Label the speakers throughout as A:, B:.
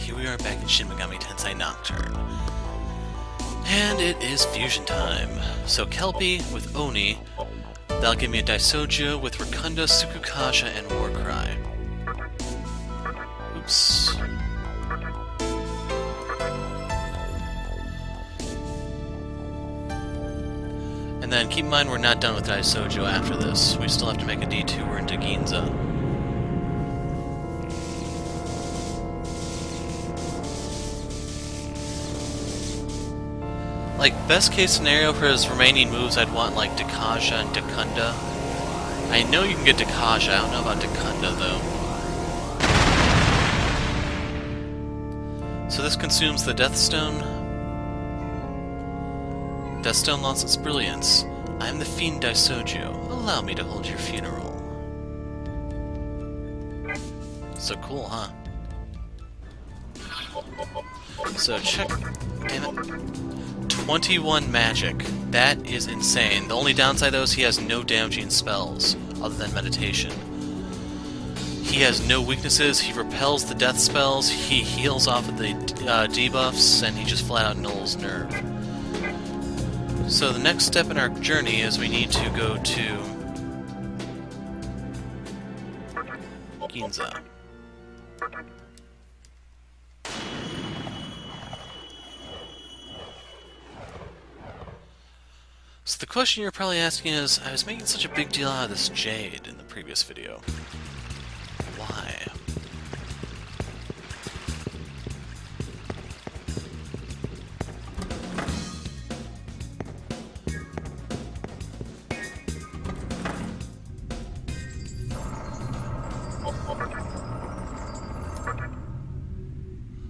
A: here we are back in Shin Megami Tensei Nocturne. And it is fusion time. So Kelpie with Oni, that'll give me a Daisoujou with Rakunda, Tsukukasha, and Warcry. Oops. And then keep in mind we're not done with Daisoujou after this. We still have to make a detour into Ginza. Like, best case scenario for his remaining moves, I'd want, like, Dakasha and Dakunda. I know you can get Dakasha, I don't know about Dakunda, though. So this consumes the Death Stone. Death Stone lost its brilliance. I am the Fiend Daisoujou. Allow me to hold your funeral. So cool, huh? So check... Damn it. 21 magic. That is insane. The only downside, though, is he has no damaging spells, other than meditation. He has no weaknesses, he repels the death spells, he heals off of the debuffs, and he just flat out nulls nerve. So the next step in our journey is we need to go to Ginza. So the question you're probably asking is, I was making such a big deal out of this jade in the previous video. Why?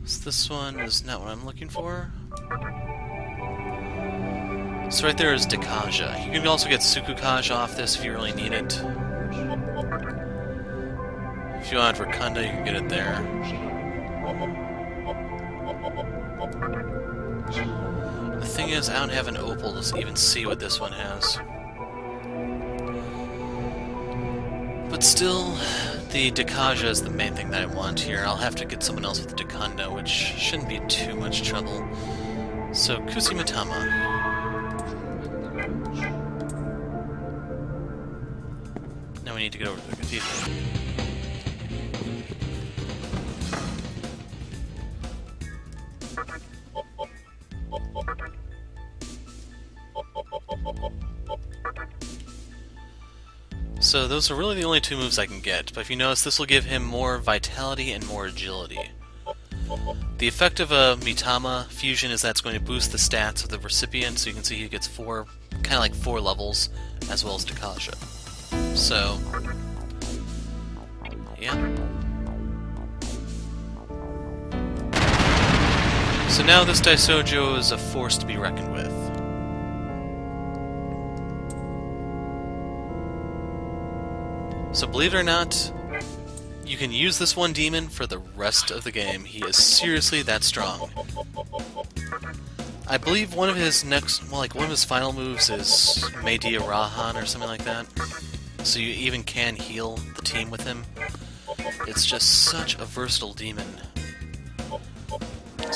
A: So this one is not what I'm looking for. So right there is Dakasha. You can also get Tsukukasha off this if you really need it. If you want Rakunda, you can get it there. The thing is, I don't have an opal to even see what this one has. But still, the Dakasha is the main thing that I want here. I'll have to get someone else with Dakunda, which shouldn't be too much trouble. So, Kusimitama. Now we need to get over to the cathedral. So those are really the only two moves I can get, but if you notice, this will give him more vitality and more agility. The effect of a Mitama fusion is that it's going to boost the stats of the recipient, so you can see he gets kind of like 4 levels, as well as Dakasha. So, yeah. So now this Daisoujou is a force to be reckoned with. So believe it or not, you can use this one demon for the rest of the game. He is seriously that strong. I believe one of his one of his final moves is Media Rahan or something like that. So you even can heal the team with him. It's just such a versatile demon. So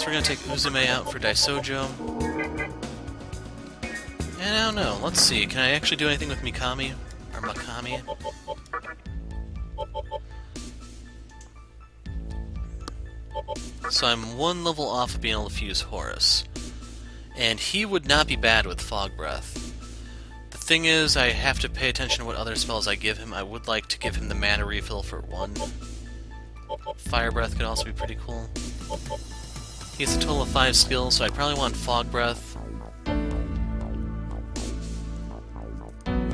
A: we're gonna take Uzume out for Daisoujou. And I don't know, let's see, can I actually do anything with Mikami? Or Makami? So I'm 1 level off of being able to fuse Horus. And he would not be bad with Fog Breath. The thing is, I have to pay attention to what other spells I give him. I would like to give him the mana refill for 1. Fire Breath could also be pretty cool. He has a total of 5 skills, so I'd probably want Fog Breath.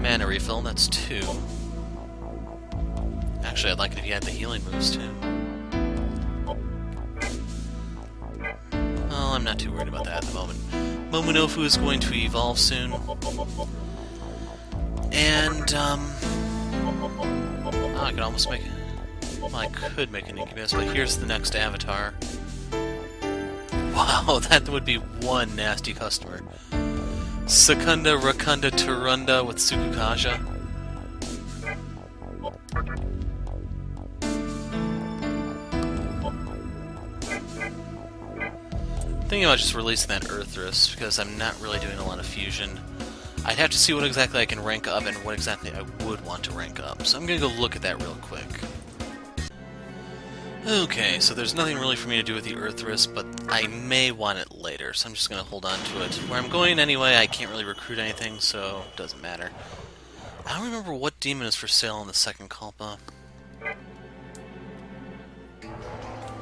A: Mana refill, that's 2. Actually, I'd like it if you had the healing moves too. Well, I'm not too worried about that at the moment. Momonofu is going to evolve soon. And, oh, I could almost make... Well, I could make an Incubus, but here's the next avatar. Wow, that would be one nasty customer. Secunda, Rakunda, Turunda with Tsukukasha. Thinking about just releasing that Earthrus, because I'm not really doing a lot of fusion. I'd have to see what exactly I can rank up and what exactly I would want to rank up, so I'm gonna go look at that real quick. Okay, so there's nothing really for me to do with the Earthrus, but I may want it later, so I'm just gonna hold on to it. Where I'm going anyway, I can't really recruit anything, so it doesn't matter. I don't remember what demon is for sale in the Second Kalpa.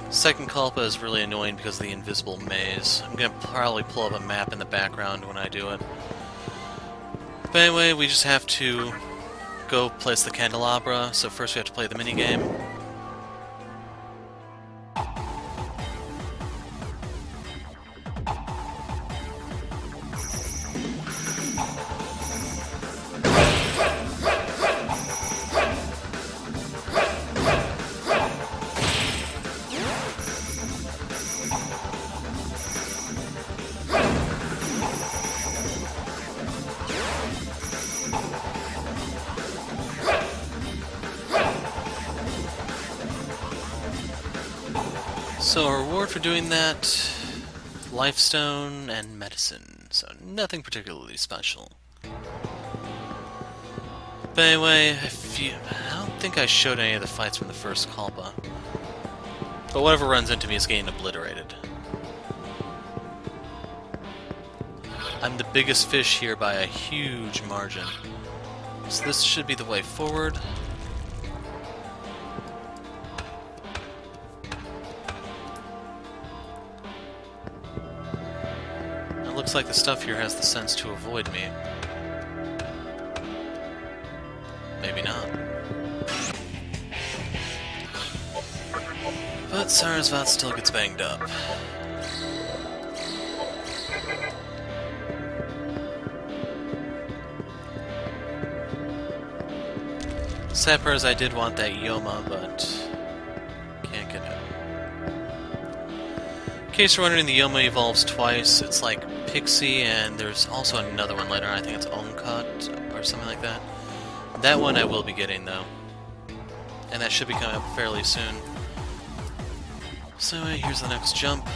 A: Second Kalpa is really annoying because of the invisible maze. I'm gonna probably pull up a map in the background when I do it. But anyway, we just have to go place the Candelabra, so first we have to play the minigame. So a reward for doing that, Lifestone and Medicine, so nothing particularly special. But anyway, I don't think I showed any of the fights from the first Kalpa. But whatever runs into me is getting obliterated. I'm the biggest fish here by a huge margin. So this should be the way forward. It looks like the stuff here has the sense to avoid me. Maybe not. But Sarasvat still gets banged up. Sad part is I did want that Yoma, but can't get it. In case you're wondering, the Yoma evolves twice. It's like Pixie, and there's also another one later. I think it's Oncut or something like that. That one I will be getting, though. And that should be coming up fairly soon. So anyway, here's the next jump.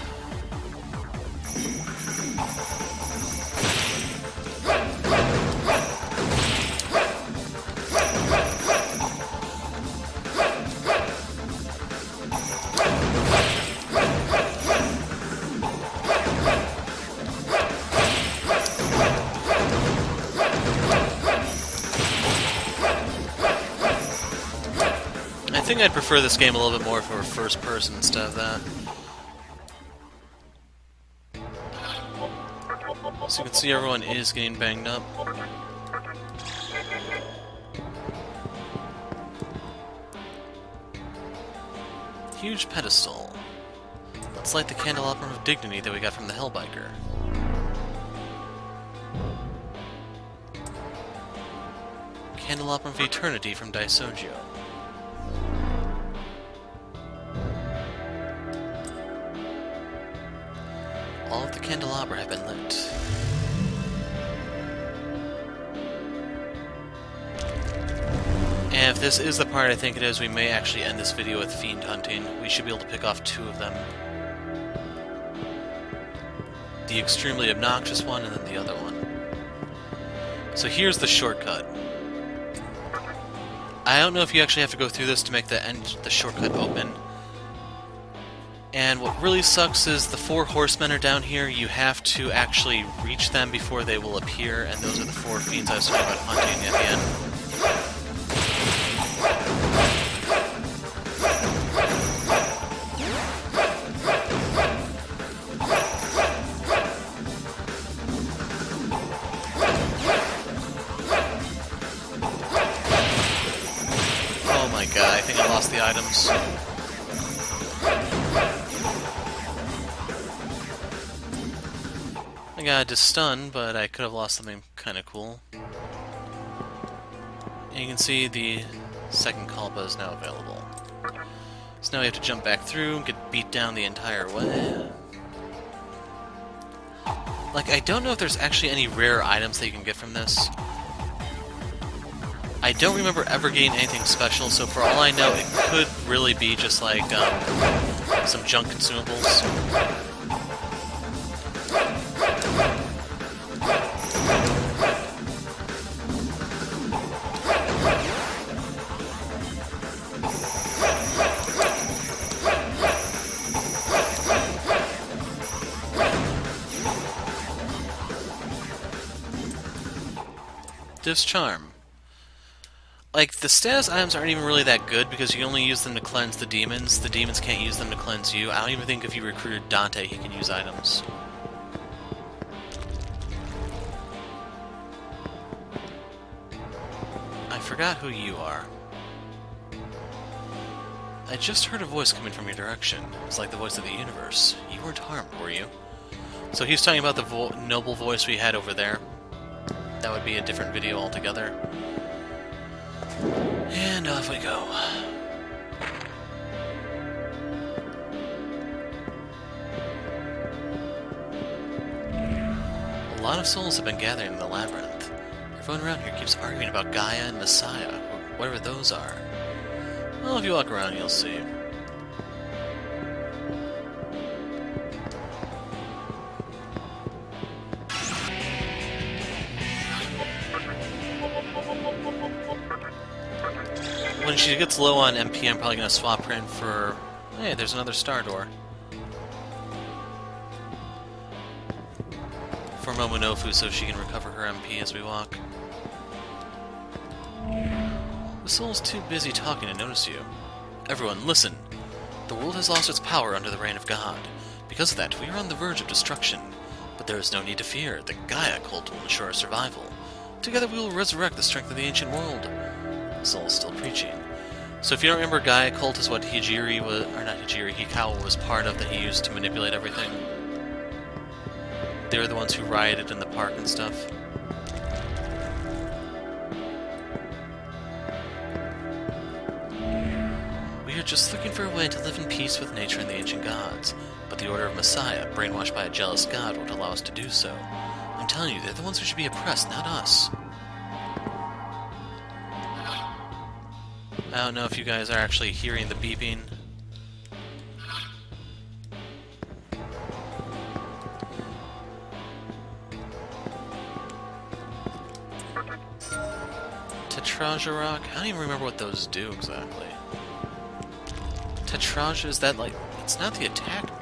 A: I think I'd prefer this game a little bit more if it were first person instead of that. So you can see everyone is getting banged up. Huge pedestal. Let's light the Candelabra of Dignity that we got from the Hellbiker. Candelabra of Eternity from Daisoujou. All of the Candelabra have been lit. And if this is the part I think it is, we may actually end this video with Fiend hunting. We should be able to pick off 2 of them. The extremely obnoxious one and then the other one. So here's the shortcut. I don't know if you actually have to go through this to make the shortcut open. And what really sucks is the 4 horsemen are down here. You have to actually reach them before they will appear, and those are the 4 fiends I was talking about hunting at the end. Oh my god, I think I lost the items. I got a stun, but I could have lost something kind of cool. And you can see the second Kalpa is now available. So now we have to jump back through and get beat down the entire way. Like, I don't know if there's actually any rare items that you can get from this. I don't remember ever getting anything special, so for all I know, it could really be just like some junk consumables. Discharm. Like, the status items aren't even really that good because you only use them to cleanse the demons. The demons can't use them to cleanse you. I don't even think if you recruited Dante, he can use items. I forgot who you are. I just heard a voice coming from your direction. It's like the voice of the universe. You weren't harmed, were you? So he's talking about the noble voice we had over there. That would be a different video altogether. And off we go. A lot of souls have been gathering in the Labyrinth. Everyone around here keeps arguing about Gaya and Messiah, whatever those are. Well, if you walk around, you'll see. When she gets low on MP, I'm probably going to swap her in for... Hey, there's another star door. For Momonofu so she can recover her MP as we walk. The soul's too busy talking to notice you. Everyone, listen! The world has lost its power under the reign of God. Because of that, we are on the verge of destruction. But there is no need to fear. The Gaya cult will ensure our survival. Together we will resurrect the strength of the ancient world. The soul is still preaching. So if you don't remember, Gaya cult is what Hijiri was, or not Hijiri, Hikawa was part of that he used to manipulate everything. They were the ones who rioted in the park and stuff. We are just looking for a way to live in peace with nature and the ancient gods, but the Order of Messiah, brainwashed by a jealous god, won't allow us to do so. I'm telling you, they're the ones who should be oppressed, not us. I don't know if you guys are actually hearing the beeping. Tetrajarak? I don't even remember what those do exactly. Tetraja, is that like... It's not the attack mirror.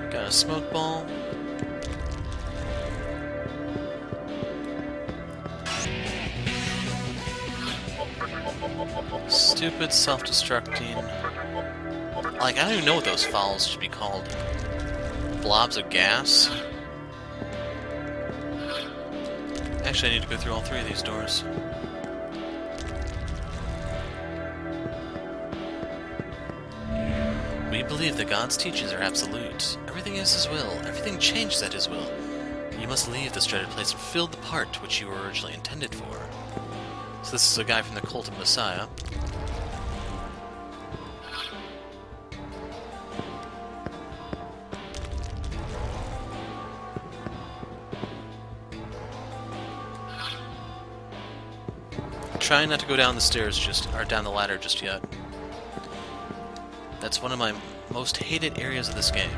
A: Got a smoke ball. Stupid self-destructing. Like, I don't even know what those fouls should be called. Blobs of gas? Actually, I need to go through all three of these doors. We believe that God's teachings are absolute. Everything is His will. Everything changes at His will. You must leave this dreaded place and fill the part which you were originally intended for. So this is a guy from the Cult of Messiah. Trying not to go down the stairs or down the ladder just yet. That's one of my most hated areas of this game.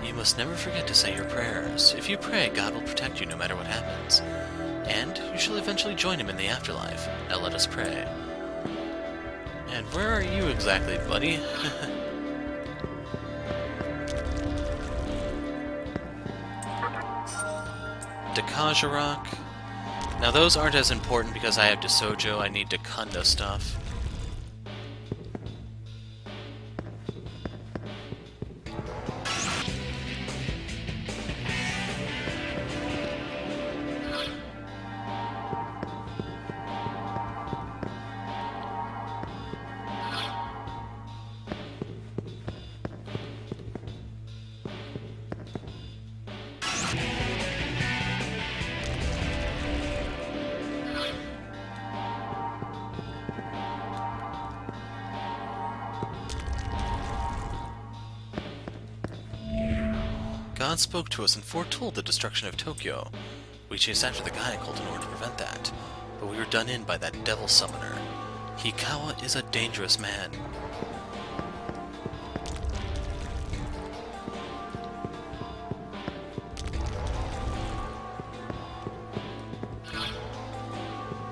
A: You must never forget to say your prayers. If you pray, God will protect you no matter what happens. And you shall eventually join Him in the afterlife. Now let us pray. And where are you exactly, buddy? Daisoujou. Now those aren't as important because I have Daisoujou. I need Dakunda stuff. God spoke to us and foretold the destruction of Tokyo. We chased after the Gaya cult in order to prevent that, but we were done in by that devil summoner. Hikawa is a dangerous man.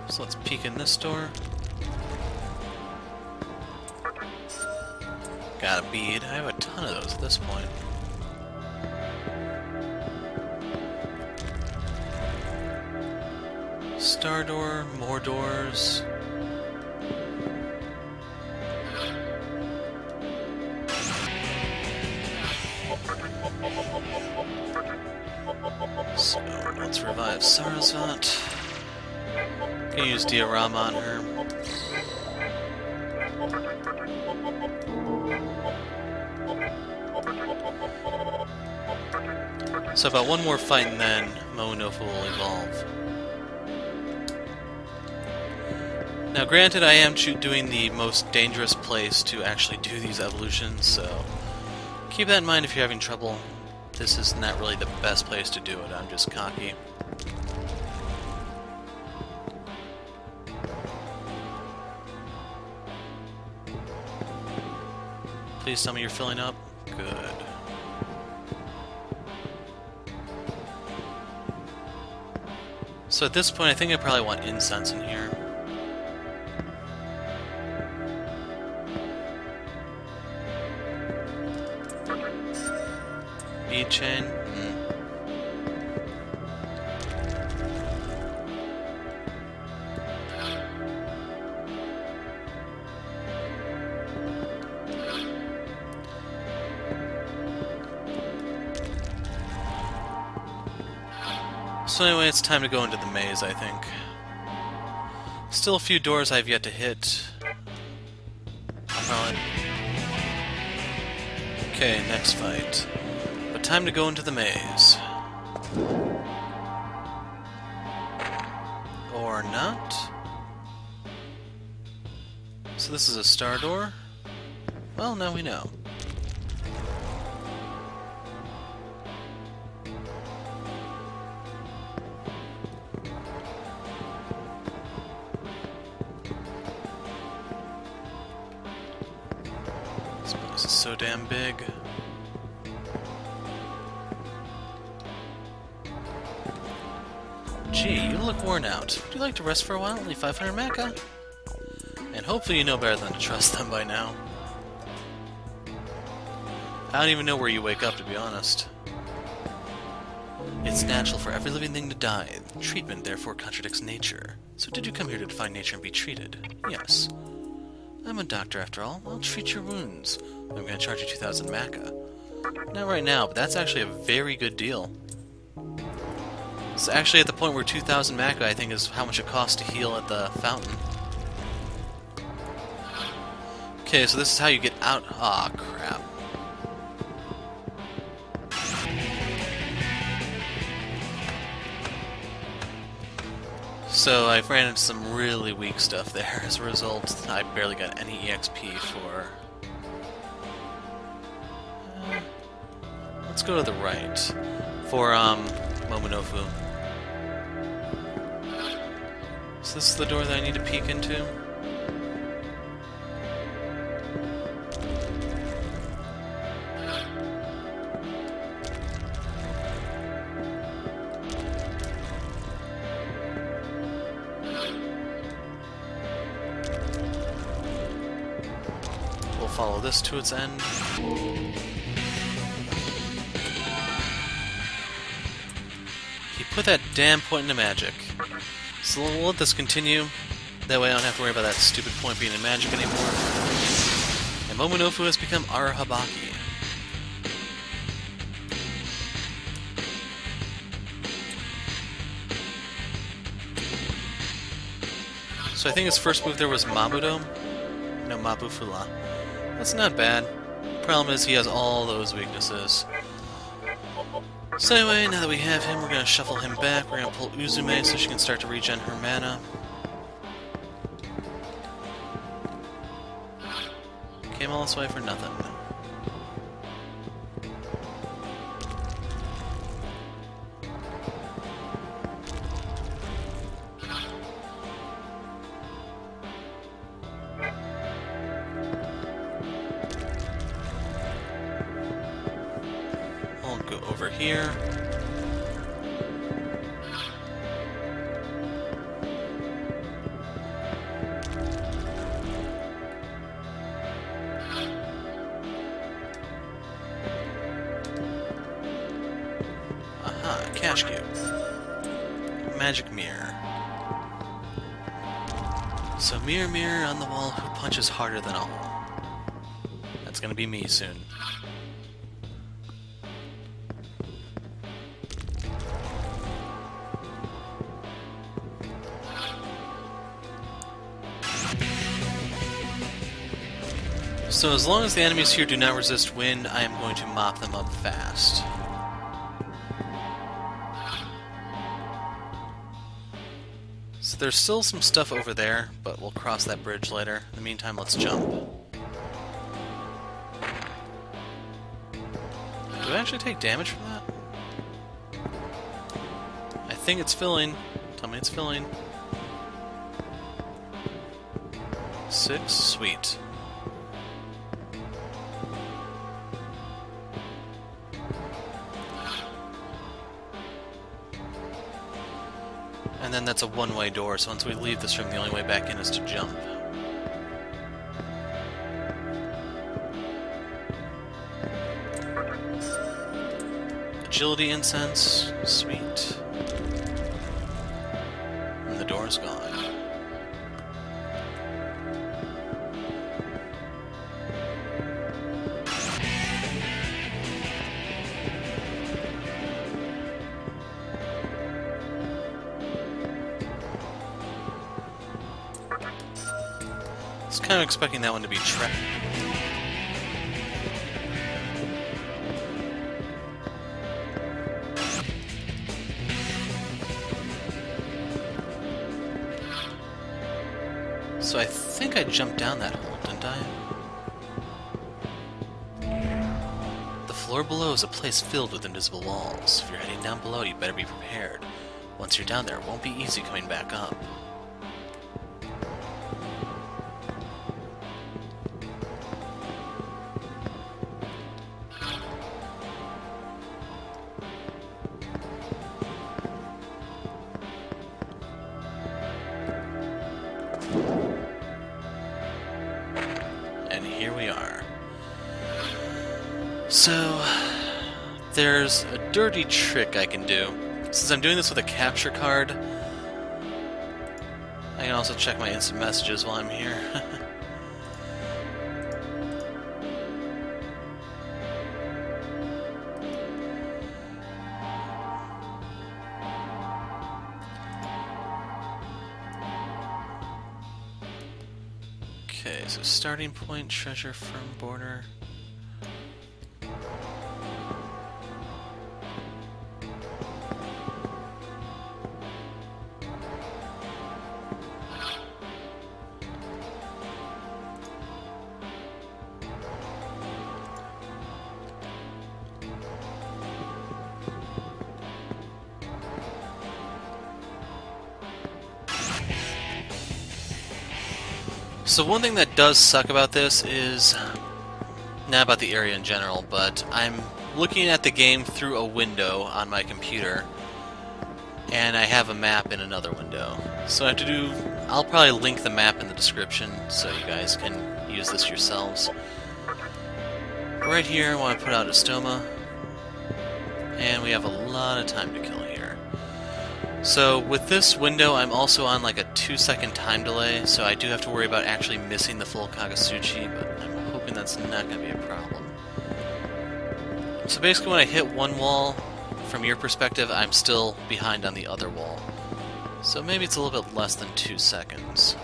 A: So let's peek in this door. Got a bead. I have a ton of those at this point. Star door, more doors. So let's revive Sarasvat. Gonna use diorama on her. So about one more fight and then Momonofu will evolve. Now granted, I am doing the most dangerous place to actually do these evolutions, so keep that in mind if you're having trouble. This is not really the best place to do it, I'm just cocky. Please tell me you're filling up. Good. So at this point, I think I probably want incense in here. Bead chain. So anyway, it's time to go into the maze, I think. Still a few doors I've yet to hit. Okay, next fight. But time to go into the maze. Or not? So this is a star door? Well, now we know. This is so damn big. Gee, you look worn out. Would you like to rest for a while? Only 500 mecha? And hopefully you know better than to trust them by now. I don't even know where you wake up, to be honest. It's natural for every living thing to die. Treatment, therefore, contradicts nature. So did you come here to define nature and be treated? Yes. I'm a doctor, after all. I'll treat your wounds. I'm going to charge you 2,000 mecha. Not right now, but that's actually a very good deal. It's actually at the point where 2,000 mecha, I think, is how much it costs to heal at the fountain. Okay, so this is how you get out. Aw, crap. So I ran into some really weak stuff there. As a result, I barely got any EXP for... let's go to the right. For, Momonofu. So this is the door that I need to peek into? We'll follow this to its end. He put that damn point into magic. So we'll let this continue. That way I don't have to worry about that stupid point being in magic anymore. And Momonofu has become Arahabaki. So I think his first move there was Mabudo? No, Mabufula. That's not bad. Problem is he has all those weaknesses. So anyway, now that we have him, we're going to shuffle him back. We're going to pull Uzume so she can start to regen her mana. Came all this way for nothing. here. Aha, cash cube. Magic mirror. So mirror, mirror on the wall, who punches harder than all? That's gonna be me soon. So as long as the enemies here do not resist wind, I am going to mop them up fast. So there's still some stuff over there, but we'll cross that bridge later. In the meantime, let's jump. Do I actually take damage from that? I think it's filling. Tell me it's filling. 6? Sweet. And then that's a one-way door, so once we leave this room, the only way back in is to jump. Agility incense, sweet. And the door's gone. I was kind of expecting that one to be trapped. So I think I jumped down that hole, didn't I? The floor below is a place filled with invisible walls. If you're heading down below, you better be prepared. Once you're down there, it won't be easy coming back up. And here we are. So, there's a dirty trick I can do. Since I'm doing this with a capture card, I can also check my instant messages while I'm here. Okay, so starting point, treasure from border. So one thing that does suck about this is, not about the area in general, but I'm looking at the game through a window on my computer, and I have a map in another window. So I have to do, I'll probably link the map in the description so you guys can use this yourselves. Right here I want to put out a stoma, and we have a lot of time to kill here. So with this window, I'm also on like a 2-second time delay, so I do have to worry about actually missing the full Kagasuchi, but I'm hoping that's not going to be a problem. So basically when I hit one wall, from your perspective, I'm still behind on the other wall. So maybe it's a little bit less than 2 seconds.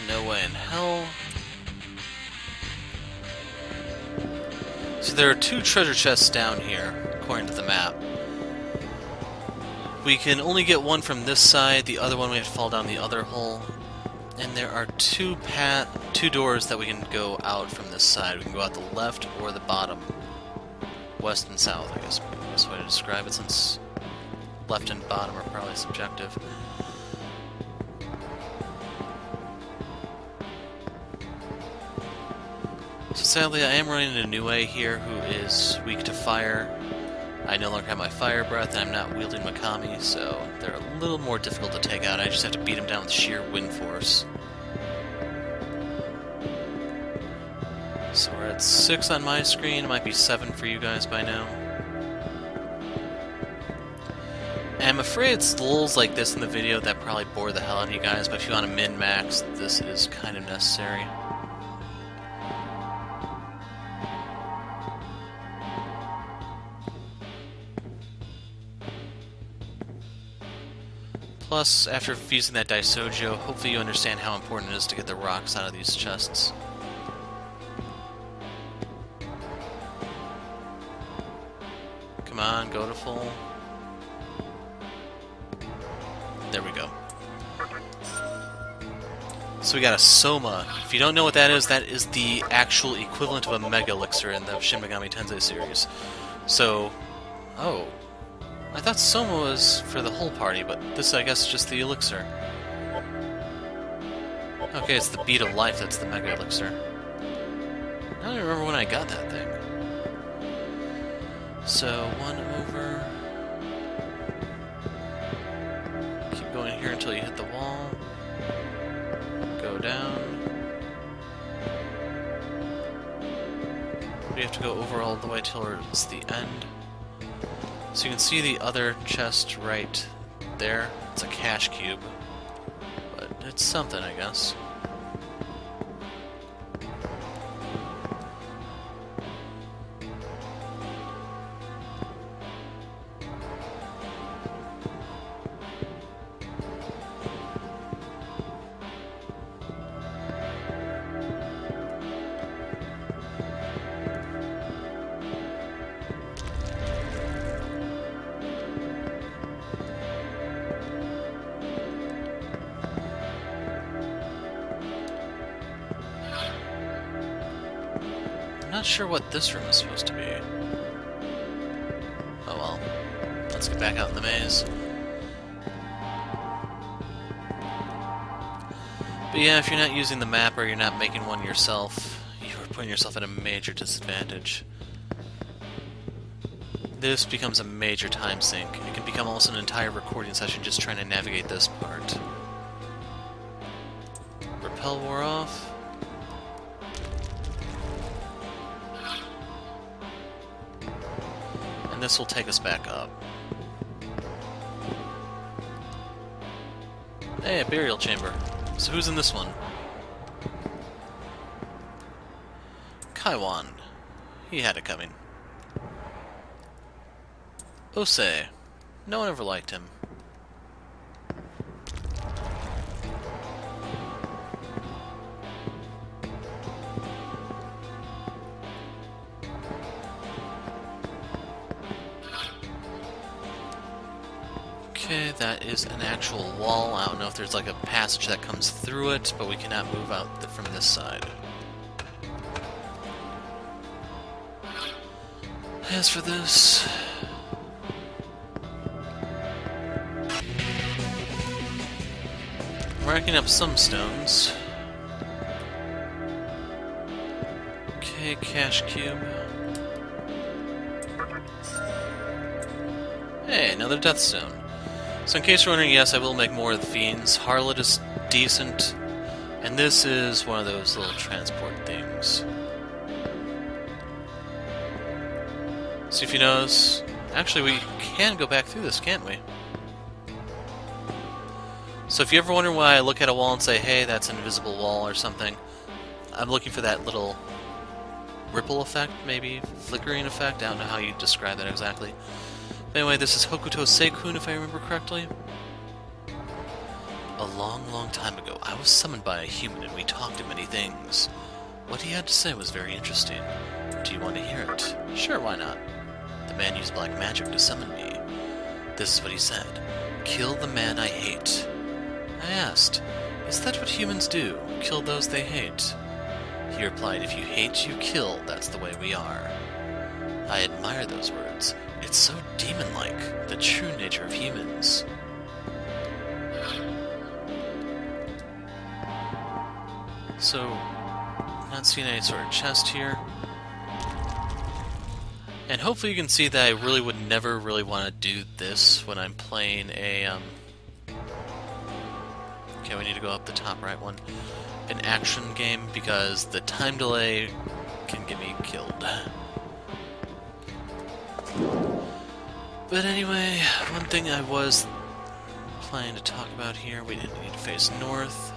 A: No way in hell. So there are 2 treasure chests down here, according to the map. We can only get one from this side, the other one we have to fall down the other hole. And there are 2 doors that we can go out from this side. We can go out the left or the bottom. West and south, I guess would be the best way to describe it, since left and bottom are probably subjective. So sadly, I am running into Nue here, who is weak to fire. I no longer have my fire breath, and I'm not wielding Mikami, so they're a little more difficult to take out. I just have to beat them down with sheer wind force. So we're at 6 on my screen. It might be 7 for you guys by now. And I'm afraid it's lulls like this in the video that probably bore the hell out of you guys, but if you want to min-max, this is kind of necessary. Plus, after using that Daisoujou, hopefully you understand how important it is to get the rocks out of these chests. Come on, go to full. There we go. So we got a Soma. If you don't know what that is the actual equivalent of a Mega Elixir in the Shin Megami Tensei series. So, oh. I thought Soma was for the whole party, but this, I guess, is just the elixir. Okay, it's the beat of life that's the Mega Elixir. I don't even remember when I got that thing. So, 1 over... Keep going here until you hit the wall. Go down. We have to go over all the way till it's the end. So you can see the other chest right there. It's a cash cube. But it's something, I guess. I'm not sure what this room is supposed to be. Oh well. Let's get back out in the maze. But yeah, if you're not using the map or you're not making one yourself, you're putting yourself at a major disadvantage. This becomes a major time sink. It can become almost an entire recording session just trying to navigate this part. Repel wore off. And this will take us back up. Hey, a burial chamber. So who's in this one? Kaiwan. He had it coming. Ose. No one ever liked him. Okay, that is an actual wall. I don't know if there's like a passage that comes through it, but we cannot move out from this side. As for this... I'm racking up some stones. Okay, cash cube. Hey, another death stone. So in case you're wondering, yes, I will make more of the Fiends. Harlot is decent, and this is one of those little transport things. See if you notice. Actually, we can go back through this, can't we? So if you ever wonder why I look at a wall and say, hey, that's an invisible wall or something, I'm looking for that little ripple effect, maybe? Flickering effect? I don't know how you describe that exactly. But anyway, this is Hokuto Seikun, if I remember correctly. A long, long time ago, I was summoned by a human and we talked of many things. What he had to say was very interesting. Do you want to hear it? Sure, why not? The man used black magic to summon me. This is what he said. Kill the man I hate. I asked, is that what humans do? Kill those they hate? He replied, if you hate, you kill. That's the way we are. I admire those words. It's so demon-like, the true nature of humans. So, Not seeing any sort of chest here. And hopefully you can see that I really would never really want to do this when I'm playing a, okay, we need to go up the top right one. An action game, because the time delay can get me killed. But anyway, one thing I was planning to talk about here, we didn't need to face north.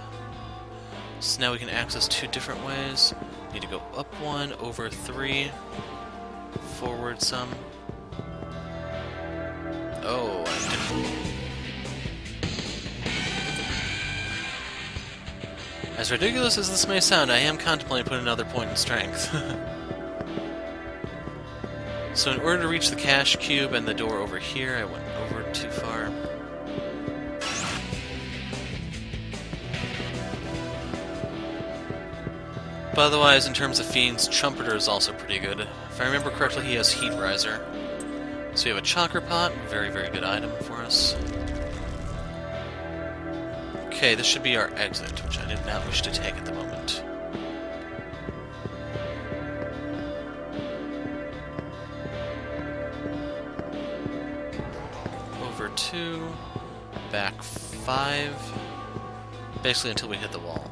A: So now we can access 2 different ways. Need to go up 1, over 3, forward some. Oh, I didn't. As ridiculous as this may sound, I am contemplating putting another point in strength. So in order to reach the cash cube and the door over here, I went over too far. But otherwise, in terms of Fiends, Trumpeter is also pretty good. If I remember correctly, he has Heat Riser. So we have a Chakra Pot, very, very good item for us. Okay, this should be our exit, which I did not wish to take at the moment. Over 2, back 5, basically until we hit the wall.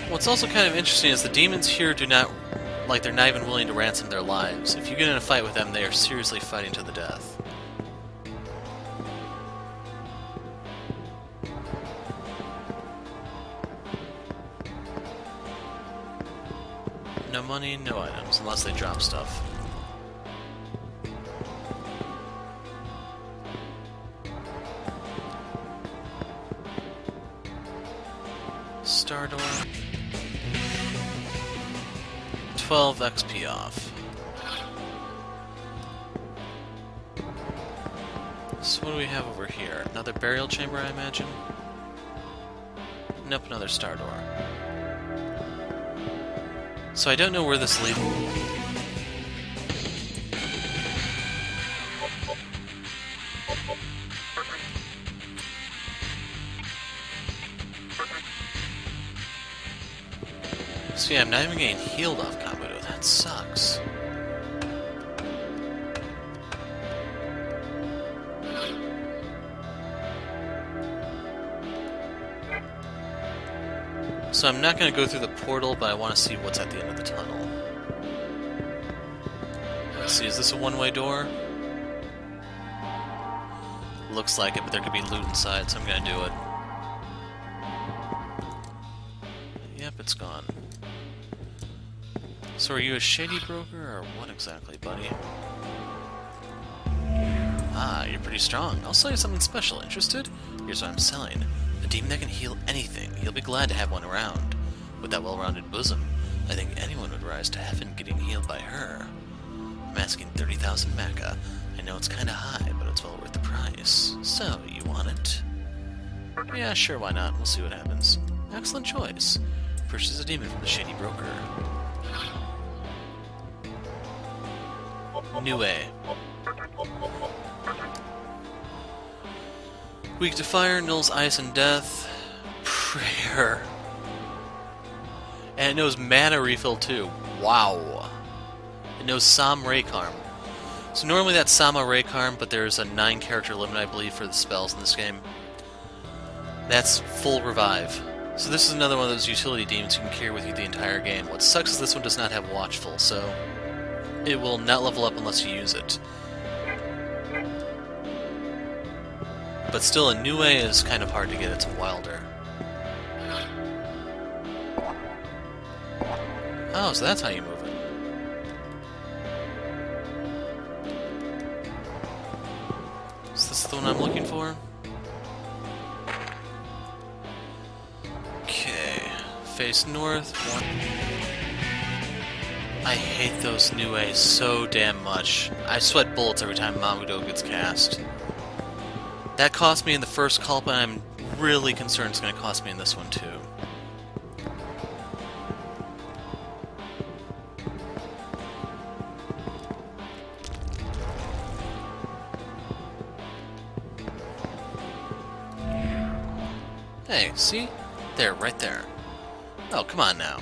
A: What's also kind of interesting is the demons here do not, like, they're not even willing to ransom their lives. If you get in a fight with them, they are seriously fighting to the death. No money, no items, unless they drop stuff. Star door. 12 XP off. So what do we have over here? Another burial chamber, I imagine? Nope, another star door. So I don't know where this leads. So yeah, I'm not even getting healed off combo. That sucks. So I'm not going to go through the portal, but I want to see what's at the end of the tunnel. Let's see, is this a one-way door? Looks like it, but there could be loot inside, so I'm going to do it. Yep, it's gone. So are you a shady broker, or what exactly, buddy? Ah, you're pretty strong. I'll sell you something special. Interested? Here's what I'm selling. A demon that can heal anything. You'll be glad to have one around. With that well-rounded bosom, I think anyone would rise to heaven getting healed by her. I'm asking 30,000 Mecha. I know it's kinda high, but it's well worth the price. So, you want it? Yeah, sure, why not? We'll see what happens. Excellent choice. Purchase a demon from the shady broker. New A. Weak to fire, nulls ice and death. Prayer. And it knows mana refill too. Wow. It knows Sam Raykarm. So normally that's Sama Raykarm, but there's a 9-character limit, I believe, for the spells in this game. That's full revive. So this is another one of those utility demons you can carry with you the entire game. What sucks is this one does not have Watchful, so it will not level up unless you use it. But still, a new way is kind of hard to get. It's wilder. Oh, so that's how you move it. Is this the one I'm looking for? Okay. Face north. One. I hate those new A's so damn much. I sweat bullets every time Mudo gets cast. That cost me in the first Kalpa, and I'm really concerned it's going to cost me in this one too. Hey, see? There, right there. Oh, come on now.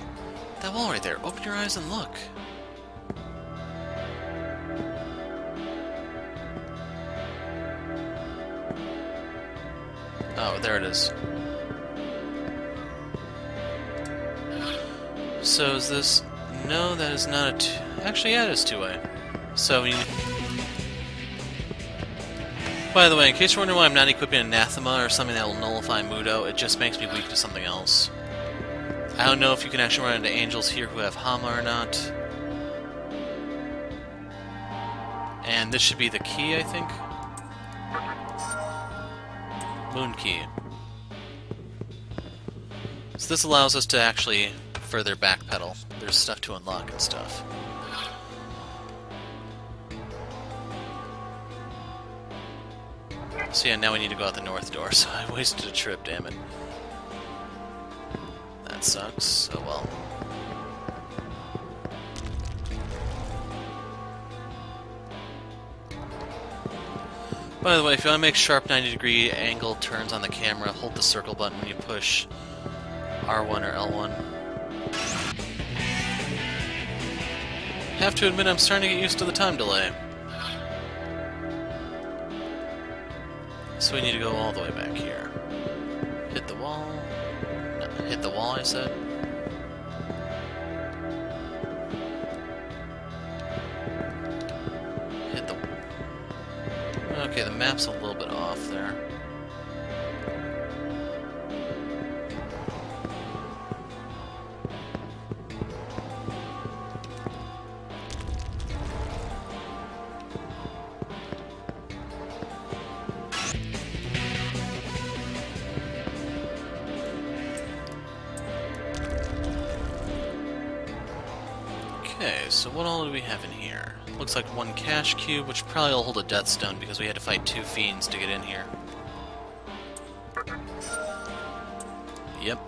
A: That wall right there. Open your eyes and look. Oh, there it is. So is this... No, that is not a actually, yeah, it is two-way. So we... By the way, in case you're wondering why I'm not equipping Anathema or something that will nullify Mudo, it just makes me weak to something else. I don't know if you can actually run into angels here who have Hama or not. And this should be the key, I think. Moon key. So this allows us to actually further backpedal. There's stuff to unlock and stuff. So yeah, now we need to go out the north door, so I wasted a trip, damn it. That sucks. Oh well. By the way, if you want to make sharp 90-degree angle turns on the camera, hold the circle button when you push R1 or L1. Have to admit I'm starting to get used to the time delay. So we need to go all the way back here. Hit the wall. No, hit the wall, I said. Hit the... Okay, the map's a little bit off there. Okay, so what all do we have in here? Looks like one cash cube, which probably will hold a death stone because we had to fight 2 fiends to get in here. Yep.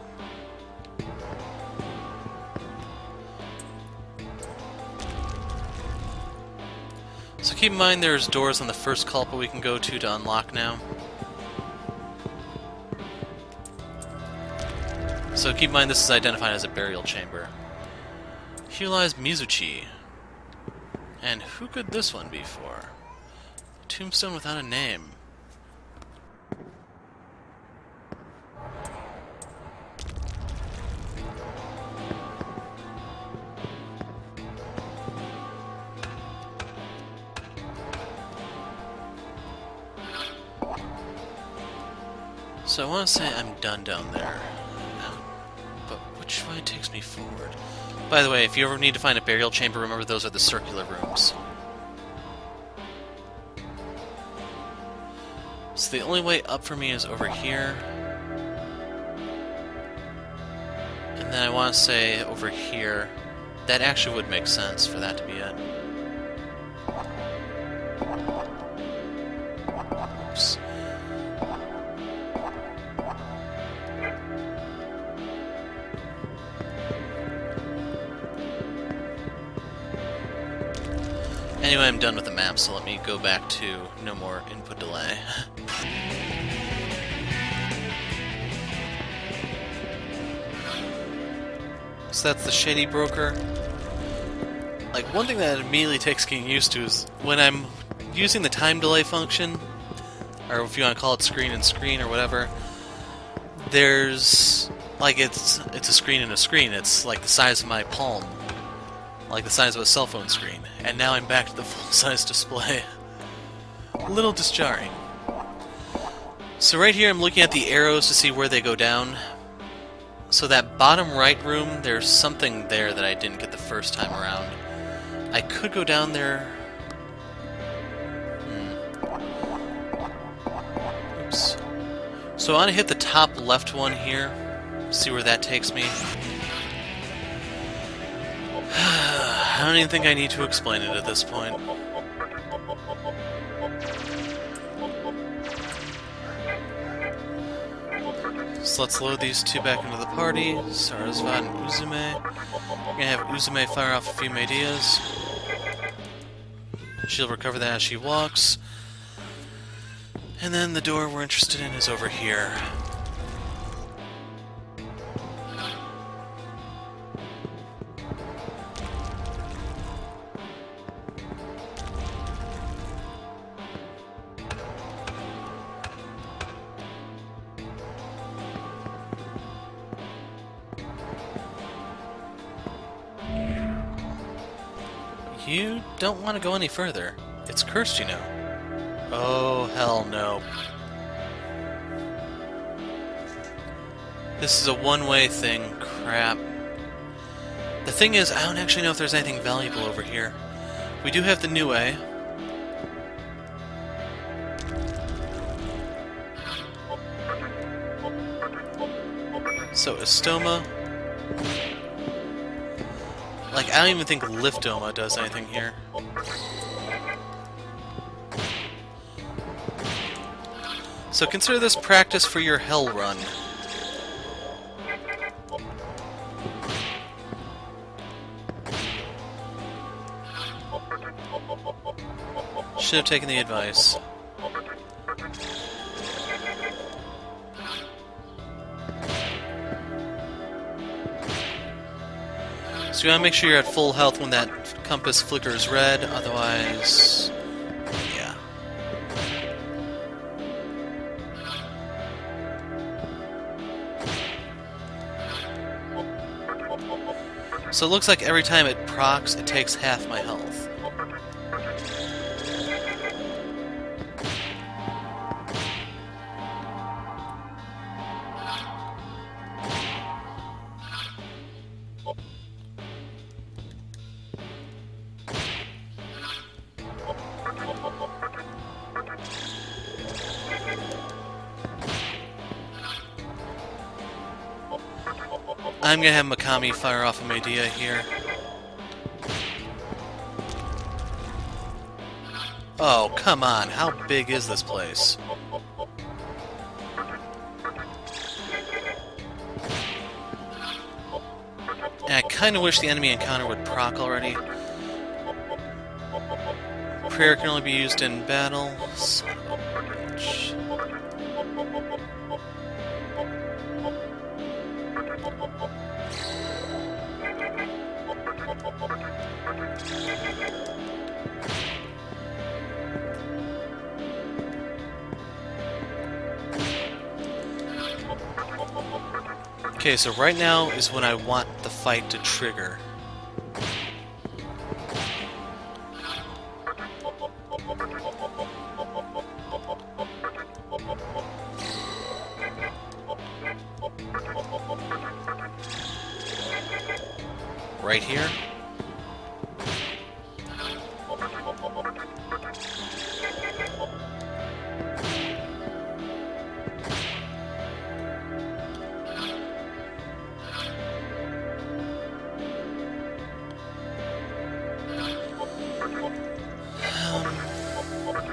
A: So keep in mind there's doors on the first Kalpa we can go to unlock now. So keep in mind this is identified as a burial chamber. Here lies Mizuchi. And who could this one be for? A tombstone without a name. So I want to say I'm done down there. But which way takes me forward? By the way, if you ever need to find a burial chamber, remember those are the circular rooms. So the only way up for me is over here. And then I want to say over here. That actually would make sense for that to be it. Oops. Anyway, I'm done with the map, so let me go back to no more input delay. So that's the Shady Broker. Like, one thing that immediately takes getting used to is when I'm using the time delay function, or if you want to call it screen and screen or whatever, there's, like, it's a screen and a screen. It's like the size of my palm. Like the size of a cell phone screen. And now I'm back to the full-size display. A little disjarring. So right here I'm looking at the arrows to see where they go down. So that bottom right room, there's something there that I didn't get the first time around. I could go down there... Oops. So I want to hit the top left one here. See where that takes me. I don't even think I need to explain it at this point. So let's load these two back into the party. Sarasvat and Uzume. We're gonna have Uzume fire off a few ideas. She'll recover that as she walks. And then the door we're interested in is over here. You don't want to go any further. It's cursed, you know. Oh, hell no. This is a one-way thing. Crap. The thing is, I don't actually know if there's anything valuable over here. We do have the new way. So, Estoma. Like, I don't even think Liftoma does anything here. So consider this practice for your hell run. Should have taken the advice. So you want to make sure you're at full health when that compass flickers red, otherwise... yeah. So it looks like every time it procs, it takes half my health. I'm gonna have Mikami fire off a Medea here. Oh, come on. How big is this place? And I kinda wish the enemy encounter would proc already. Prayer can only be used in battle. Son of a bitch. Okay, so right now is when I want the fight to trigger. Right here.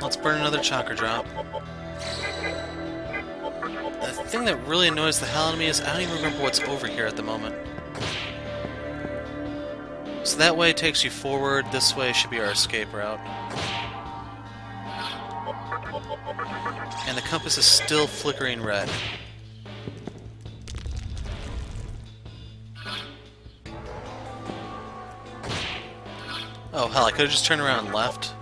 A: Let's burn another chakra drop. The thing that really annoys the hell out of me is I don't even remember what's over here at the moment. So that way takes you forward, this way should be our escape route. And the compass is still flickering red. Oh hell, I could have just turned around and left.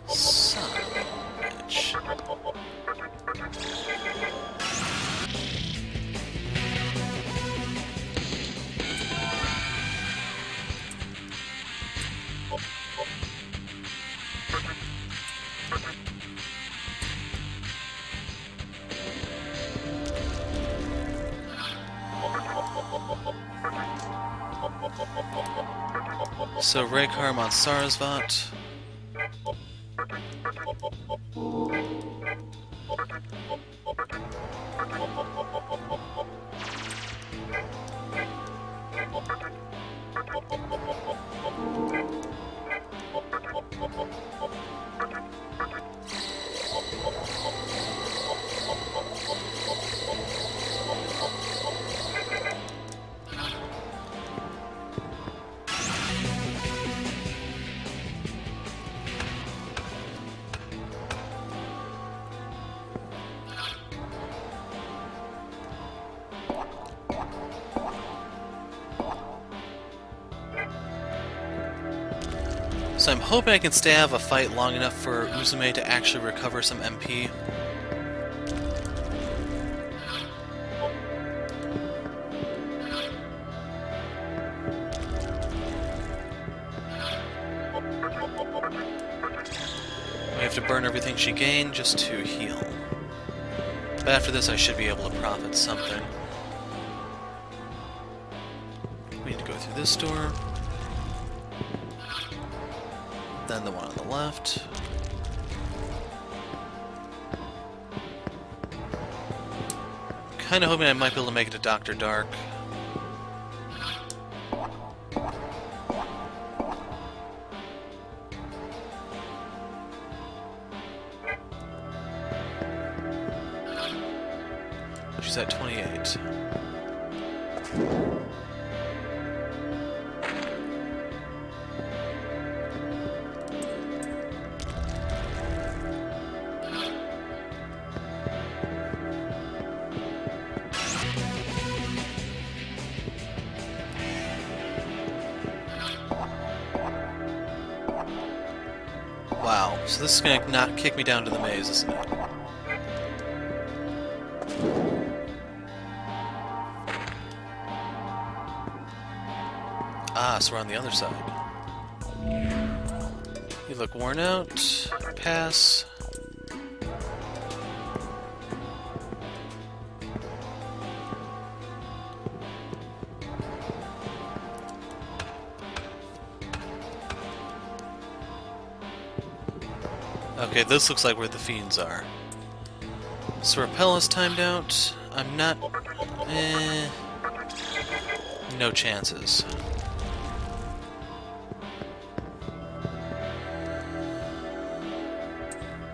A: Son of a bitch. So Raykar on Sarasvat. So I'm hoping I can stay out of a fight long enough for Uzume to actually recover some MP. to burn everything she gained just to heal. But after this, I should be able to profit something. We need to go through this door. Then the one on the left. Kinda hoping I might be able to make it to Dr. Dark. She's at 28. Wow, so this is gonna not kick me down to the maze, isn't it? Ah, so we're on the other side. You look worn out. Pass. Okay, this looks like where the Fiends are. So Repel is timed out. I'm not... no chances.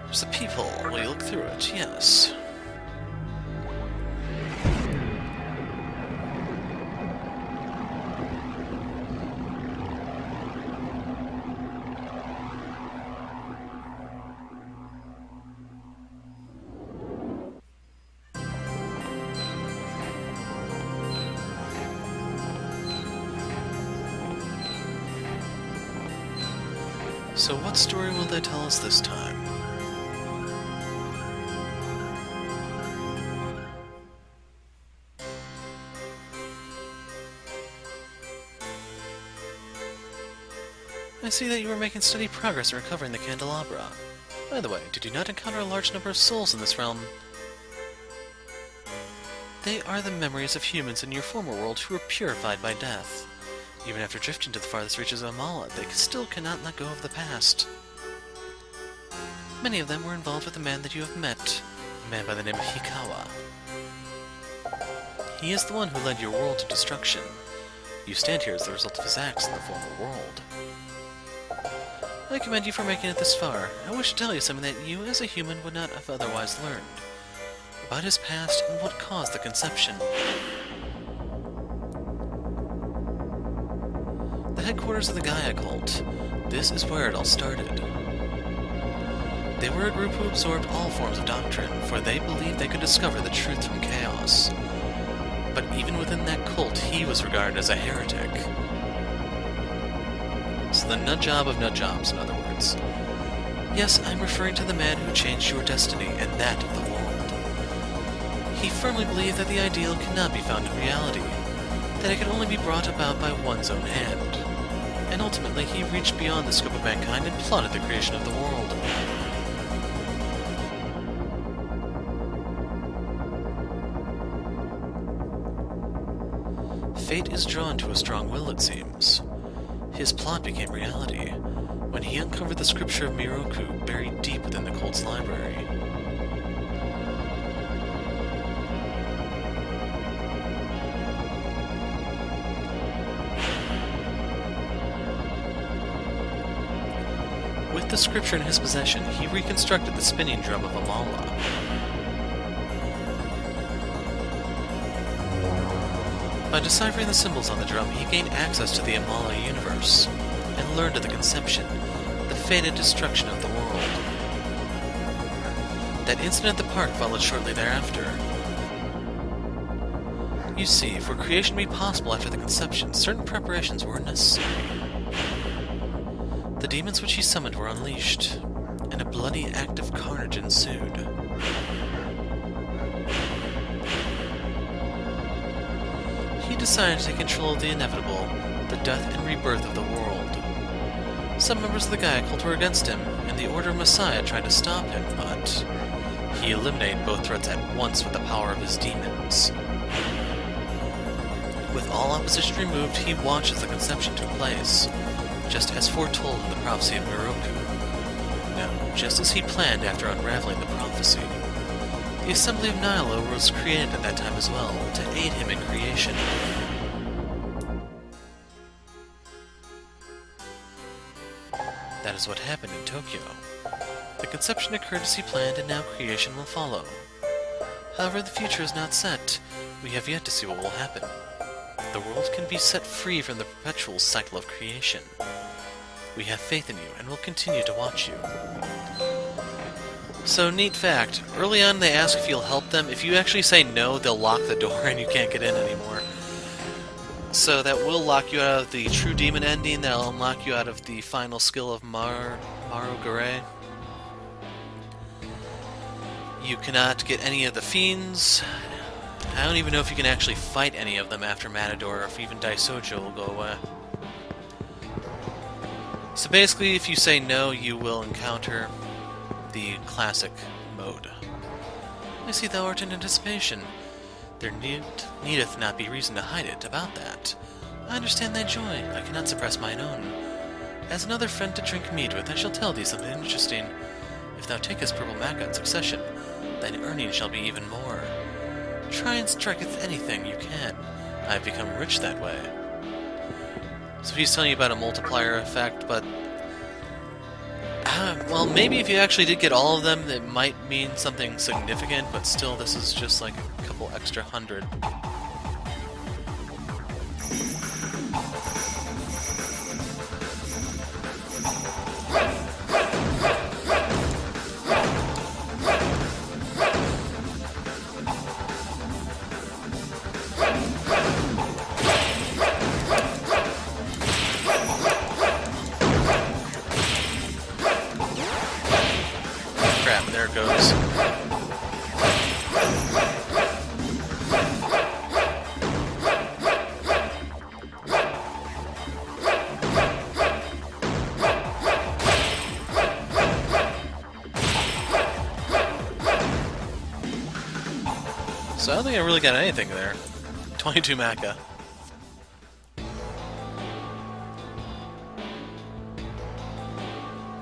A: There's a peephole. Will you look through it? Yes. So what story will they tell us this time? I see that you are making steady progress in recovering the Candelabra. By the way, did you not encounter a large number of souls in this realm? They are the memories of humans in your former world who were purified by death. Even after drifting to the farthest reaches of Amala, they still cannot let go of the past. Many of them were involved with the man that you have met, a man by the name of Hikawa. He is the one who led your world to destruction. You stand here as the result of his acts in the former world. I commend you for making it this far. I wish to tell you something that you, as a human, would not have otherwise learned. About his past and what caused the conception. The headquarters of the Gaya cult. This is where it all started. They were a group who absorbed all forms of doctrine, for they believed they could discover the truth from chaos. But even within that cult, he was regarded as a heretic. So the nutjob of nutjobs, in other words. Yes, I'm referring to the man who changed your destiny, and that of the world. He firmly believed that the ideal cannot be found in reality, that it can only be brought about by one's own hand. And ultimately, he reached beyond the scope of mankind and plotted the creation of the world. Fate is drawn to a strong will, it seems. His plot became reality when he uncovered the scripture of Miroku buried deep within the cult's library. With the scripture in his possession, he reconstructed the spinning drum of Amala. By deciphering the symbols on the drum, he gained access to the Amala universe, and learned of the conception, the fated destruction of the world. That incident at the park followed shortly thereafter. You see, for creation to be possible after the conception, certain preparations were necessary. The demons which he summoned were unleashed, and a bloody act of carnage ensued. He decided to take control of the inevitable, the death and rebirth of the world. Some members of the Gaya cult were against him, and the Order of Messiah tried to stop him, but he eliminated both threats at once with the power of his demons. With all opposition removed, he watched as the conception took place, just as foretold in the prophecy of Miroku. Now, just as he planned after unraveling the prophecy, the Assembly of Nihilo was created at that time as well, to aid him in creation. That is what happened in Tokyo. The conception occurred as he planned, and now creation will follow. However, the future is not set. We have yet to see what will happen. The world can be set free from the perpetual cycle of creation. We have faith in you, and will continue to watch you. So, neat fact. Early on, they ask if you'll help them. If you actually say no, they'll lock the door and you can't get in anymore. So that will lock you out of the True Demon ending. That'll unlock you out of the final skill of Marugare. You cannot get any of the Fiends. I don't even know if you can actually fight any of them after Matador, or if even Daisoujou will go away. So basically, if you say no, you will encounter the classic mode. I see thou art in anticipation. There needeth not be reason to hide it about that. I understand thy joy, I cannot suppress mine own. As another friend to drink mead with, I shall tell thee something interesting. If thou takest purple maca in succession, thine earnings shall be even more. Try and striketh anything you can. I have become rich that way. So he's telling you about a multiplier effect, but well, maybe if you actually did get all of them, it might mean something significant, but still, this is just like a couple extra hundred. Crap, there it goes. So I don't think I really got anything there. 22 maca.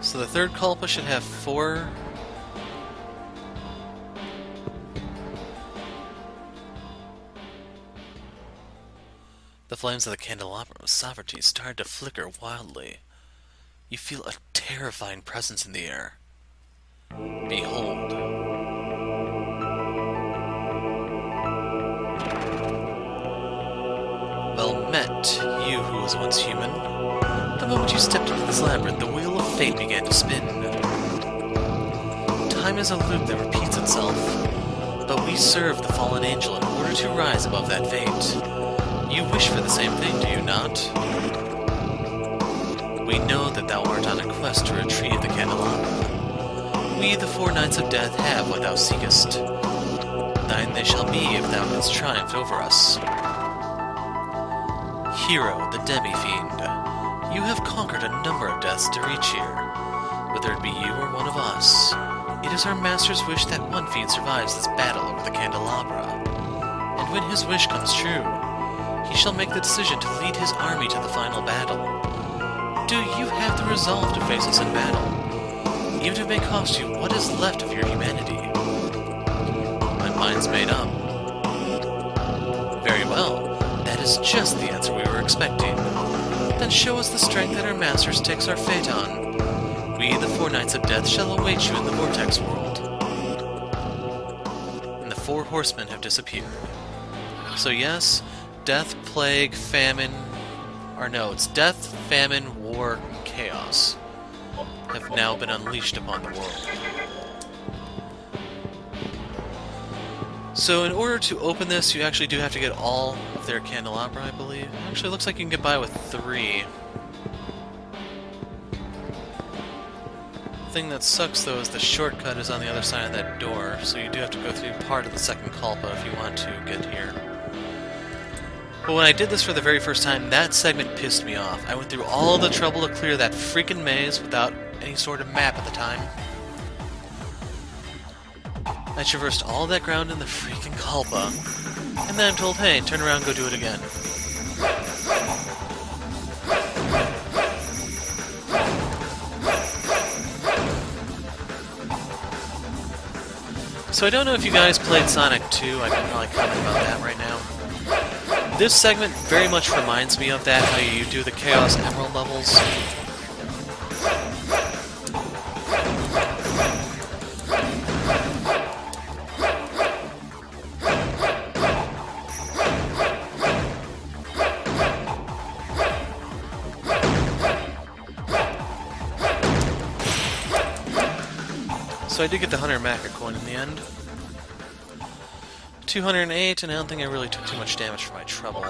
A: So the third Kalpa should have 4. The flames of the Candelabra of sovereignty started to flicker wildly. You feel a terrifying presence in the air. Behold. Well met, you who was once human. The moment you stepped into this labyrinth, the wheel of fate began to spin. Time is a loop that repeats itself, but we serve the fallen angel in order to rise above that fate. You wish for the same thing, do you not? We know that thou art on a quest to retrieve the Candelabra. We, the 4 Knights of Death, have what thou seekest. Thine they shall be if thou canst triumph over us. Hero, the demi-fiend, you have conquered a number of deaths to reach here. Whether it be you or one of us, it is our master's wish that one fiend survives this battle over the Candelabra. And when his wish comes true, he shall make the decision to lead his army to the final battle. Do you have the resolve to face us in battle, even if it may cost you what is left of your humanity? My mind's made up. Very well, that is just the answer we were expecting. Then show us the strength that our masters takes our fate on. We, the 4 Knights of Death, shall await you in the Vortex World. And the 4 Horsemen have disappeared. So yes, death, plague, famine, or no, it's death, famine, war, chaos have now been unleashed upon the world. So in order to open this, you actually do have to get all of their Candelabra, I believe. Actually, it looks like you can get by with 3. The thing that sucks, though, is the shortcut is on the other side of that door, so you do have to go through part of the second Kalpa if you want to get here. But when I did this for the very first time, that segment pissed me off. I went through all the trouble to clear that freaking maze without any sort of map at the time. I traversed all that ground in the freaking Kalpa, and then I'm told, hey, turn around and go do it again. So I don't know if you guys played Sonic 2, I can probably comment about that right now. This segment very much reminds me of that, how you do the Chaos Emerald levels. So I did get the 100 Macca coin in the end. 208, and I don't think I really took too much damage for my trouble.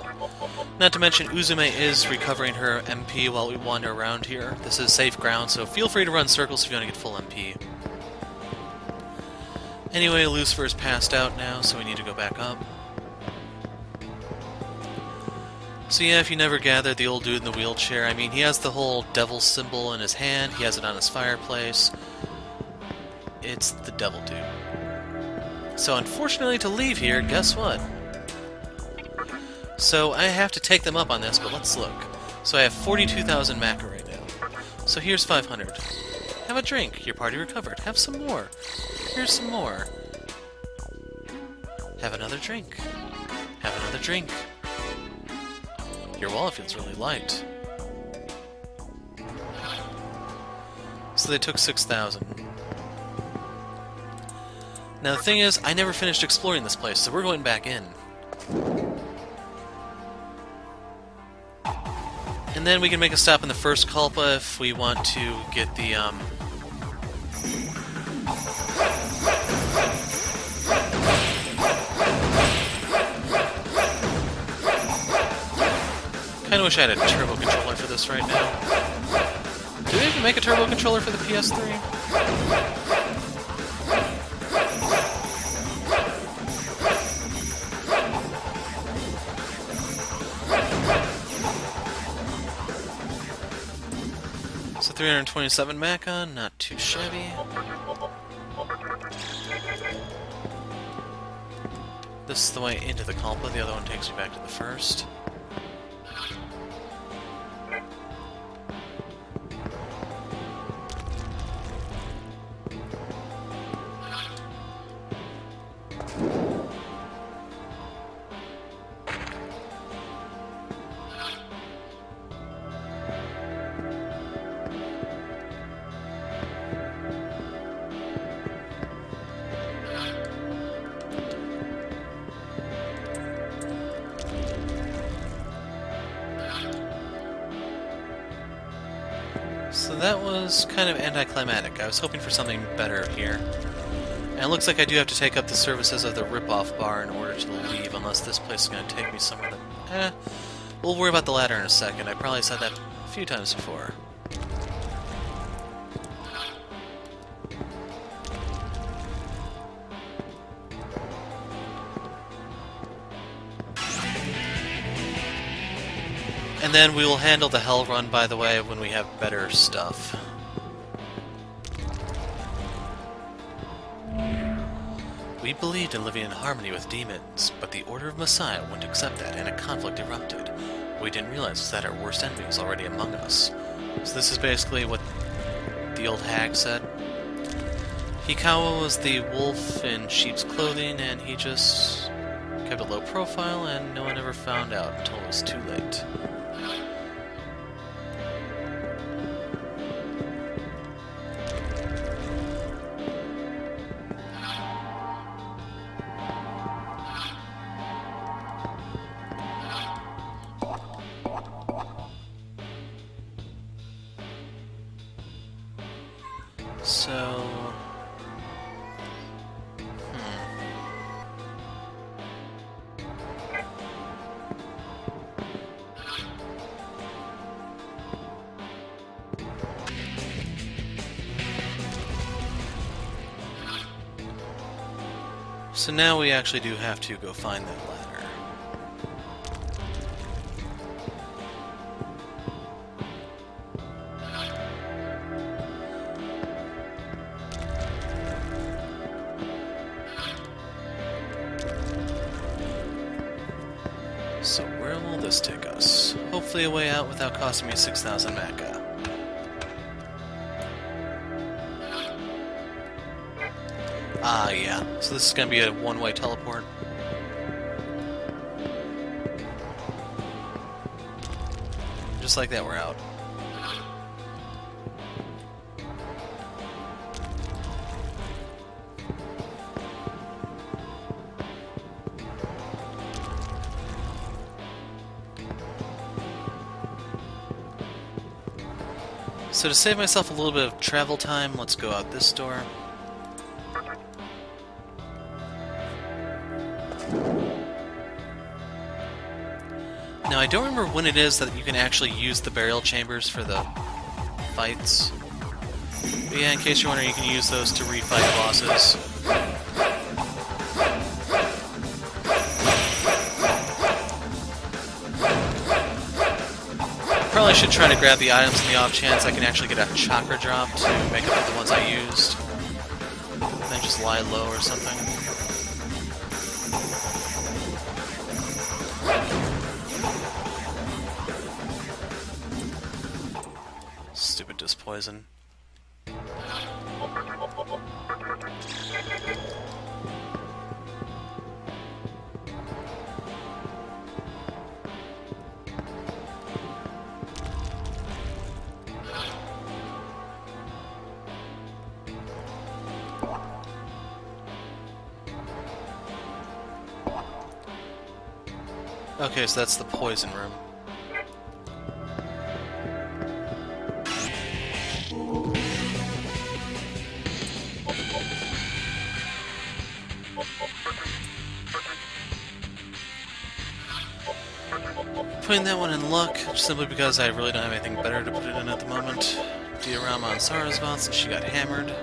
A: Not to mention, Uzume is recovering her MP while we wander around here. This is safe ground, so feel free to run circles if you want to get full MP. Anyway, Lucifer's passed out now, so we need to go back up. So yeah, if you never gathered the old dude in the wheelchair, I mean, he has the whole devil symbol in his hand, he has it on his fireplace. It's the devil dude. So unfortunately to leave here, guess what? So I have to take them up on this, but let's look. So I have 42,000 Macca right now. So here's 500. Have a drink. Your party recovered. Have some more. Here's some more. Have another drink. Have another drink. Your wallet feels really light. So they took 6,000. Now the thing is, I never finished exploring this place, so we're going back in. And then we can make a stop in the first Kalpa if we want to get the, Kinda wish I had a turbo controller for this right now. Do they even make a turbo controller for the PS3? So 327 Macca, not too shabby. This is the way into the Kalpa, the other one takes you back to the first. So that was kind of anticlimactic. I was hoping for something better here. And it looks like I do have to take up the services of the rip-off bar in order to leave, unless this place is going to take me somewhere that... we'll worry about the ladder in a second. I probably said that a few times before. And then we will handle the Hell Run, by the way, when we have better stuff. We believed in living in harmony with demons, but the Order of Messiah wouldn't accept that, and a conflict erupted. What we didn't realize was that our worst enemy was already among us. So this is basically what the old hag said. Hikawa was the wolf in sheep's clothing, and he just kept a low profile, and no one ever found out until it was too late. So... So now we actually do have to go find that ladder. So where will this take us? Hopefully a way out without costing me 6,000 mecha. Ah, yeah. So this is going to be a one-way teleport. Just like that, we're out. So to save myself a little bit of travel time, let's go out this door. Now I don't remember when it is that you can actually use the burial chambers for the fights. But yeah, in case you're wondering, you can use those to refight bosses. Probably should try to grab the items in the off chance I can actually get a chakra drop to make up for the ones I used. Then just lie low or something. Stupid dispoison. Okay, so that's the poison room. Putting that one in luck, simply because I really don't have anything better to put it in at the moment. Diorama on Sarasvat since she got hammered.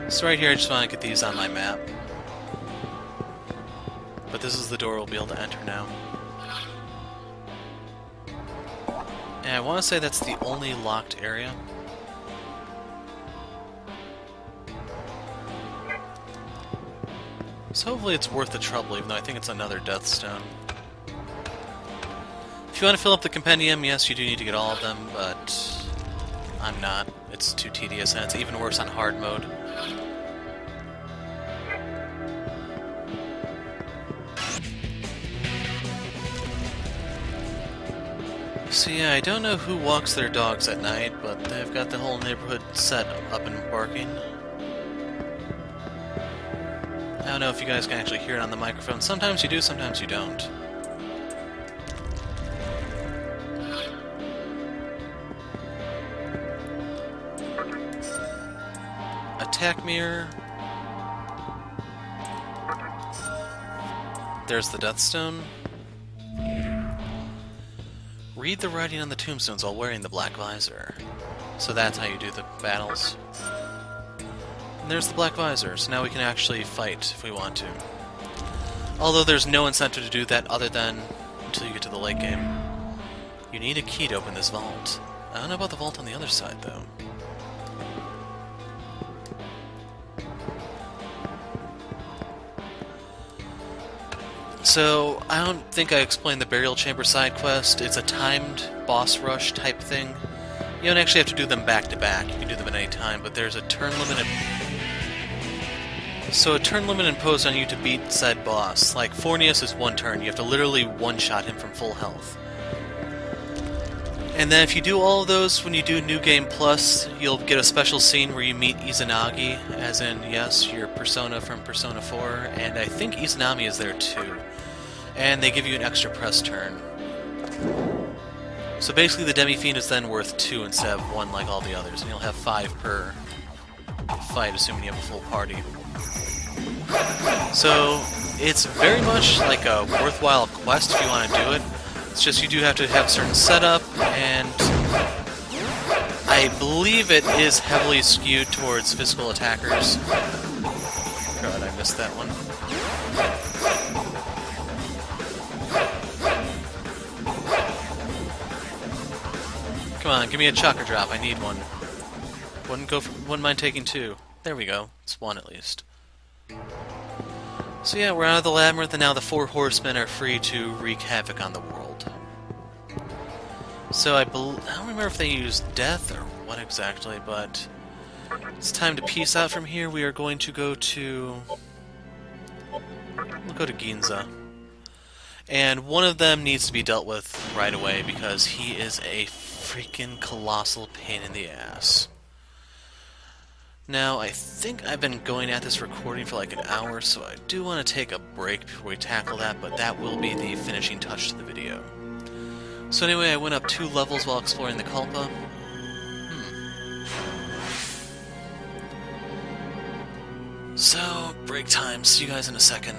A: So right here I just want to get these on my map. But this is the door we'll be able to enter now. And I want to say that's the only locked area. So hopefully it's worth the trouble, even though I think it's another Death Stone. If you want to fill up the compendium, yes, you do need to get all of them, but I'm not. It's too tedious, and it's even worse on hard mode. So yeah, I don't know who walks their dogs at night, but they've got the whole neighborhood set up and barking. I don't know if you guys can actually hear it on the microphone. Sometimes you do, sometimes you don't. Attack mirror. There's the Death Stone. Read the writing on the tombstones while wearing the black visor. So that's how you do the battles. And there's the black visor, so now we can actually fight if we want to. Although there's no incentive to do that other than until you get to the late game. You need a key to open this vault. I don't know about the vault on the other side, though. So, I don't think I explained the Burial Chamber side quest. It's a timed boss rush type thing. You don't actually have to do them back to back. You can do them at any time, but there's a turn limit. So a turn limit imposed on you to beat said boss. Like, Fornius is one turn. You have to literally one-shot him from full health. And then if you do all of those when you do New Game Plus, you'll get a special scene where you meet Izanagi, as in, yes, your Persona from Persona 4, and I think Izanami is there too. And they give you an extra press turn. So basically the Demi-Fiend is then worth 2 instead of 1 like all the others, and you'll have 5 per fight, assuming you have a full party. So it's very much like a worthwhile quest if you want to do it. It's just you do have to have a certain setup, and I believe it is heavily skewed towards physical attackers. God, I missed that one. on, give me a chakra drop. I need one. Wouldn't mind taking 2. There we go. It's 1 at least. So yeah, we're out of the labyrinth, and now the Four Horsemen are free to wreak havoc on the world. So I don't remember if they use death or what exactly, but it's time to peace out from here. We are going to go to... We'll go to Ginza. And one of them needs to be dealt with right away because he is a freaking colossal pain in the ass. Now, I think I've been going at this recording for like an hour, so I do want to take a break before we tackle that, but that will be the finishing touch to the video. So anyway, I went up 2 levels while exploring the Kalpa. So, break time. See you guys in a second.